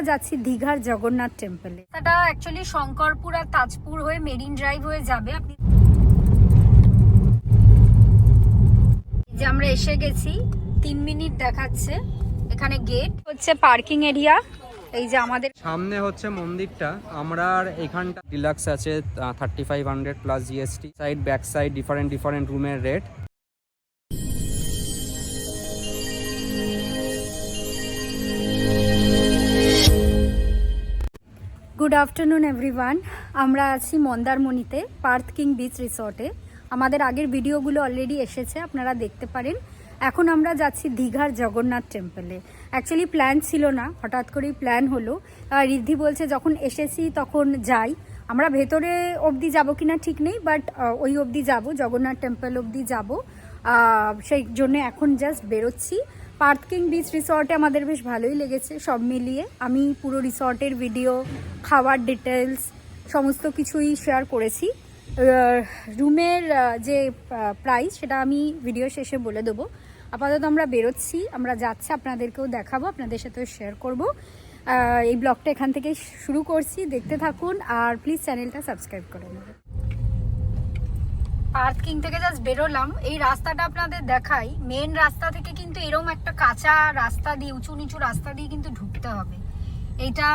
যাচ্ছি দীঘার জগন্নাথ টেম্পলে। এটা অ্যাকচুয়ালি শঙ্করপুর আর তাজপুর হয়ে মেরিন ড্রাইভ হয়ে যাবে। আপনি যে আমরা এসে গেছি, 3 মিনিট দেখাচ্ছে। এখানে গেট হচ্ছে পার্কিং এরিয়া। এই যে আমাদের সামনে হচ্ছে মন্দিরটা। আমরা এখানটা ডিলাক্স আছে 3500 plus GST. Side back side different রুমের রেট। Good afternoon everyone. আমরা আছি মন্দারমণিতে পার্থ কিং বিচ রিসর্টে। আমাদের আগের ভিডিওগুলো অলরেডি এসেছে, আপনারা দেখতে পারেন। এখন আমরা যাচ্ছি দীঘার জগন্নাথ টেম্পলে। অ্যাকচুয়ালি প্ল্যান ছিল না, হঠাৎ করেই প্ল্যান হলো। রিদ্ধি বলছে যখন এসেছি তখন যাই। আমরা ভেতরে অবধি যাবো কিনা ঠিক নেই, বাট ওই অবধি যাব, জগন্নাথ টেম্পল অবধি যাব। সেই জন্য এখন জাস্ট বেরোচ্ছি। পার্থ কিং বিচ রিসর্টে আমাদের বেশ ভালোই লেগেছে সব মিলিয়ে। আমি পুরো রিসর্টের ভিডিও, খাওয়ার ডিটেলস সমস্ত কিছুই শেয়ার করেছি। রুমের যে প্রাইস সেটা আমি ভিডিও শেষে বলে দেবো। আপাতত আমরা বেরোচ্ছি, আমরা যাচ্ছি, আপনাদেরকেও দেখাবো, আপনাদের সাথেও শেয়ার করব। এই ব্লগটা এখান থেকে শুরু করছি, দেখতে থাকুন আর প্লিজ চ্যানেলটা সাবস্ক্রাইব করে নেবেন। পার্থ কিং থেকে জাস্ট বেরোলাম। এই রাস্তাটা আপনাদের দেখাই। মেন রাস্তা থেকে কিন্তু এরকম একটা কাঁচা রাস্তা দিয়ে, উঁচু নিচু রাস্তা দিয়ে কিন্তু ঢুকতে হবে। এইটা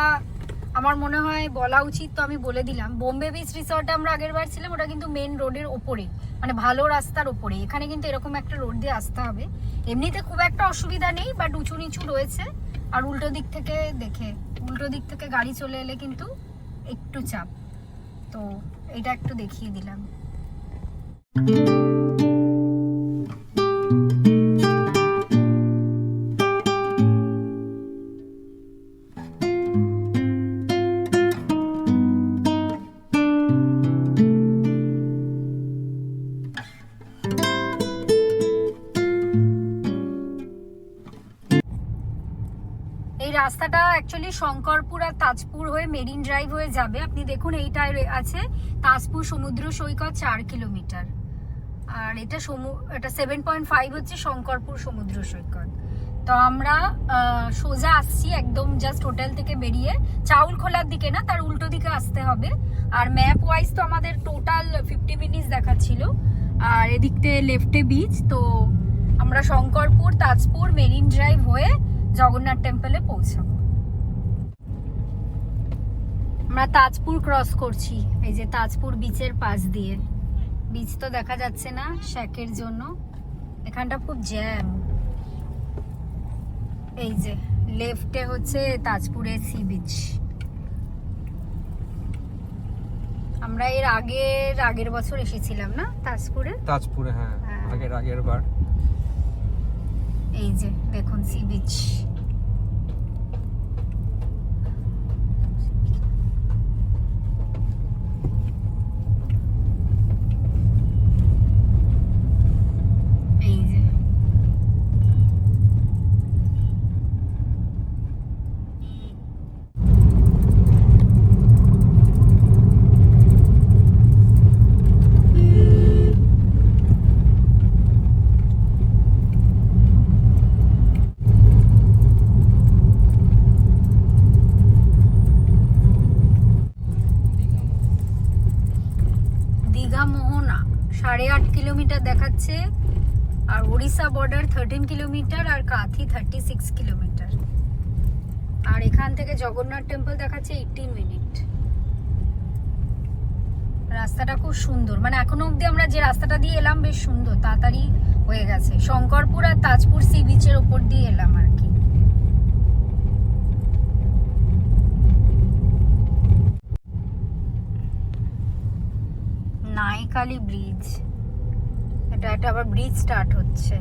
আমার মনে হয় বলা উচিত, তো আমি বলে দিলাম। বোম্বে বিচ রিসর্টে আমরা আগের বার ছিলাম, ওটা কিন্তু মেন রোডের ওপরে, মানে ভালো রাস্তার ওপরে। এখানে কিন্তু এরকম একটা রোড দিয়ে আসতে হবে। এমনিতে খুব একটা অসুবিধা নেই, বাট উঁচু নিচু রয়েছে। আর উল্টো দিক থেকে গাড়ি চলে এলে কিন্তু একটু চাপ। তো এটা একটু দেখিয়ে দিলাম। এই রাস্তাটা অ্যাকচুয়ালি শঙ্করপুর আর তাজপুর হয়ে মেরিন ড্রাইভ হয়ে যাবে। আপনি দেখুন, এইটাই আছে তাজপুর সমুদ্র সৈকত 4 কিলোমিটার, আর এটা 7.5 হচ্ছে শঙ্করপুর সমুদ্র সৈকত। তো আমরা সোজা আসছি একদম, জাস্ট হোটেল থেকে বেরিয়ে চাউল খোলার দিকে না, তার উল্টো দিকে আসতে হবে। আর ম্যাপ ওয়াইজ তো আমাদের টোটাল 50 মিনিটস দেখাচ্ছিল। আর এদিক থেকে লেফটে বিচ। তো আমরা শঙ্করপুর, তাজপুর, মেরিন ড্রাইভ হয়ে জগন্নাথ টেম্পলে পৌঁছাবো। আমরা তাজপুর ক্রস করছি, এই যে তাজপুর বিচের পাশ দিয়ে। বিচ তো দেখা যাচ্ছে না শ্যাকের জন্য, এখানটা খুব জ্যাম। এই যে লেফটে হচ্ছে তাজপুরের সি বিচ। আমরা এর আগের বছর এসেছিলাম না তাজপুরে। হ্যাঁ, আগের বার। এই যে দেখুন সি বিচ। এই যে দীঘা মোহনা 8.5 কিলোমিটার দেখাচ্ছে। আর ওড়িশা বর্ডার 13 কিলোমিটার, আর কাঁথি 36 কিলোমিটার। আর এখান থেকে জগন্নাথ টেম্পল দেখাচ্ছে 18 মিনিট। রাস্তাটা খুব সুন্দর, মানে এখনো অব্দি আমরা যে রাস্তাটা দিয়ে এলাম বেশ সুন্দর, তাড়াতাড়ি হয়ে গেছে। শঙ্করপুর আর তাজপুর সি বিচের ওপর দিয়ে এলাম আর কি। নাইকালি ব্রিজ, এটা আবার ব্রিজ স্টার্ট হচ্ছে।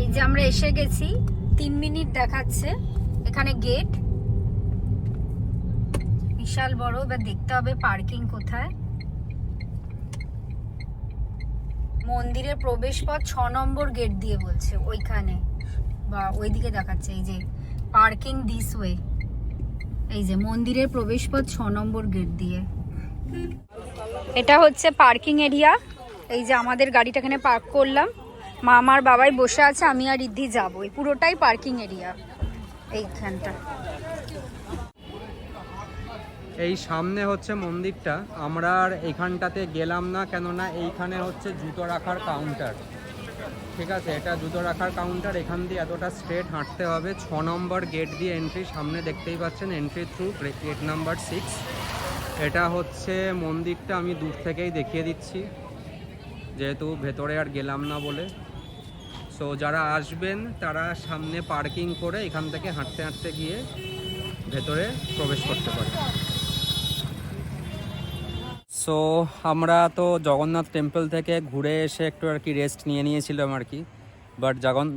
এই যে আমরা এসে গেছি, 3 মিনিট দেখাচ্ছে। এখানে গেট বিশাল বড়। এবার দেখতে হবে পার্কিং কোথায়। মন্দিরের প্রবেশ পথ 6 নম্বর গেট দিয়ে বলছে, ওইখানে বা ওইদিকে দেখাচ্ছে। এই যে পার্কিং দিস ওয়ে। এই যে মন্দিরের প্রবেশপথ 6 নম্বর গেট দিয়ে। এটা হচ্ছে পার্কিং এরিয়া। এই যে আমাদের গাড়িটা এখানে পার্ক করলাম, মা আমার বাবাই বসে আছে, আমি আর রিদ্ধি যাবো। এই পুরোটাই পার্কিং এরিয়া এইখানটা। এই সামনে হচ্ছে মন্দিরটা। আমরা আর এখানটাতে গেলাম না, কেননা এইখানে হচ্ছে জুতো রাখার কাউন্টার। ঠিক আছে, এটা জুতো রাখার কাউন্টার। এখান দিয়ে এতটা স্ট্রেট হাঁটতে হবে। 6 নম্বর গেট দিয়ে এন্ট্রি। সামনে দেখতেই পাচ্ছেন এন্ট্রি থ্রু গেট নাম্বার 6। এটা হচ্ছে মন্দিরটা। আমি দূর থেকেই দেখিয়ে দিচ্ছি, যেহেতু ভেতরে আর গেলাম না বলে। সো যারা আসবেন তারা সামনে পার্কিং করে এখান থেকে হাঁটতে হাঁটতে গিয়ে ভেতরে প্রবেশ করতে পারে। সো আমরা তো জগন্নাথ টেম্পল থেকে ঘুরে এসে একটু আর কি রেস্ট নিয়েছিলাম আর কি। বাট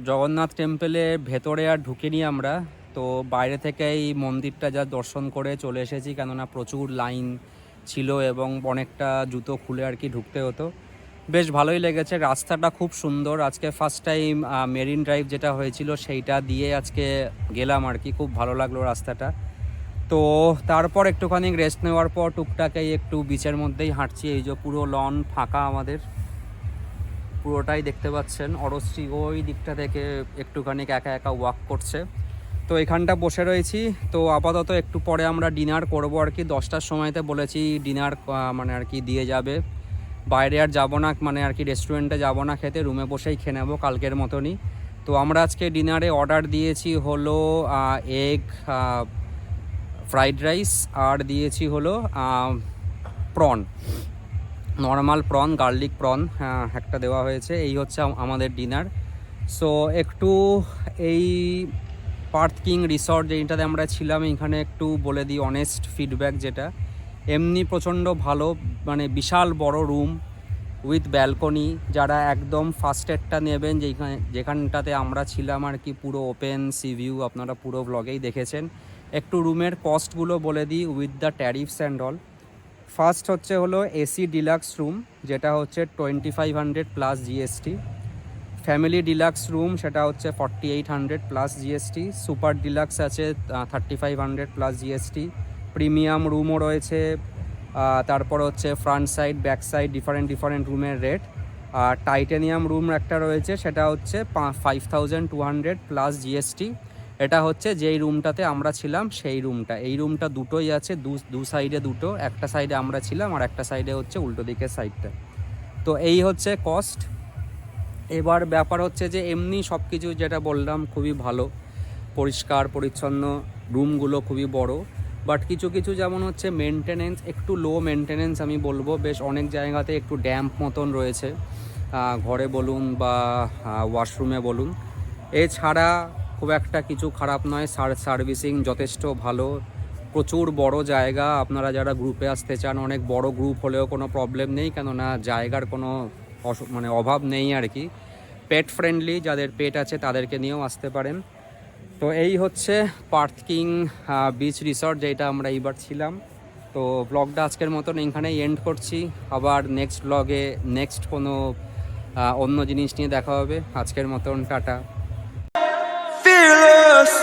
জগন্নাথ টেম্পলের ভেতরে আর ঢুকিনি আমরা। তো বাইরে থেকে এই মন্দিরটা যা দর্শন করে চলে এসেছি, কেননা প্রচুর লাইন ছিল এবং অনেকটা জুতো খুলে আর কি ঢুকতে হতো। বেশ ভালোই লেগেছে। রাস্তাটা খুব সুন্দর। আজকে ফার্স্ট টাইম মেরিন ড্রাইভ যেটা হয়েছিল সেইটা দিয়ে আজকে গেলাম আর কি। খুব ভালো লাগলো রাস্তাটা। তো তারপর একটুখানি রেস্ট নেওয়ার পর টুকটাকেই একটু বিচের মধ্যেই হাঁটছি। এই যে পুরো লন ফাঁকা আমাদের, পুরোটাই দেখতে পাচ্ছেন। অরশ্রী ওই দিকটা থেকে একটুখানি একা একা ওয়াক করছে। তো এখানটা বসে রয়েছি। তো আপাতত একটু পরে আমরা ডিনার করবো আর কি। 10টার সময়তে বলেছি ডিনার মানে আর কি দিয়ে যাবে। বাইরে আর যাবো না, মানে আর কি রেস্টুরেন্টে যাবো না খেতে, রুমে বসেই খেয়ে নেবো কালকের মতনই। তো আমরা আজকে ডিনারে অর্ডার দিয়েছি হলো এগ ফ্রাইড রাইস, আর দিয়েছি হলো prawn, normal prawn, garlic prawn একটা দেওয়া হয়েছে। এই হচ্ছে আমাদের ডিনার। সো একটু এই পার্থ কিং রিসর্ট যেটাতে আমরা ছিলাম, এখানে একটু বলে দিই অনেস্ট ফিডব্যাক যেটা। এমনি প্রচণ্ড ভালো, মানে বিশাল বড় রুম উইথ ব্যালকনি। যারা একদম ফার্স্ট এডটা নেবেন, যেখানটাতে আমরা ছিলাম আর কি, পুরো ওপেন সি ভিউ, আপনারা পুরো ব্লগেই দেখেছেন। একটু রুমের কস্টগুলো বলে দিই with the tariffs and all. First হচ্ছে হলো এসি ডিলাক্স রুম, যেটা হচ্ছে 2500 plus GST. Family deluxe room সেটা হচ্ছে 4800 প্লাস জিএসটি। সুপার ডিলাক্স আছে 3500 প্লাস জিএসটি। প্রিমিয়াম রুমও রয়েছে। তারপর হচ্ছে front side back side different রুমের রেট। আর টাইটানিয়াম রুম একটা রয়েছে, সেটা হচ্ছে 5200 প্লাস জিএসটি। এটা হচ্ছে যেই রুমটাতে আমরা ছিলাম সেই রুমটা। এই রুমটা দুটোই আছে, দু সাইডে দুটো, একটা সাইডে আমরা ছিলাম আর একটা সাইডে হচ্ছে উল্টো দিকের সাইডটা। তো এই হচ্ছে কস্ট। এবার ব্যাপার হচ্ছে যে এমনি সব কিছু যেটা বললাম খুবই ভালো, পরিষ্কার পরিচ্ছন্ন, রুমগুলো খুবই বড়। বাট কিছু কিছু যেমন হচ্ছে মেনটেনেন্স একটু লো মেনটেনেন্স আমি বলবো। বেশ অনেক জায়গাতে একটু ড্যাম্প মতন রয়েছে, ঘরে বলুন বা ওয়াশরুমে বলুন। এছাড়া খুব একটা কিছু খারাপ নয়। সার্ভিসিং যথেষ্ট ভালো। প্রচুর বড় জায়গা। আপনারা যারা গ্রুপে আসতে চান, অনেক বড় গ্রুপ হলেও কোনো প্রবলেম নেই, কেননা জায়গার কোনো মানে অভাব নেই আর কি। পেট ফ্রেন্ডলি, যাদের পেট আছে তাদেরকে নিয়েও আসতে পারেন। তো এই হচ্ছে পার্থ কিং বিচ রিসর্ট যেটা আমরা এইবার ছিলাম। তো ব্লগটা আজকের মতন এইখানেই এন্ড করছি। আবার নেক্সট ব্লগে নেক্সট কোনো অন্য জিনিস নিয়ে দেখা হবে। আজকের মতন টাটা। Fearless.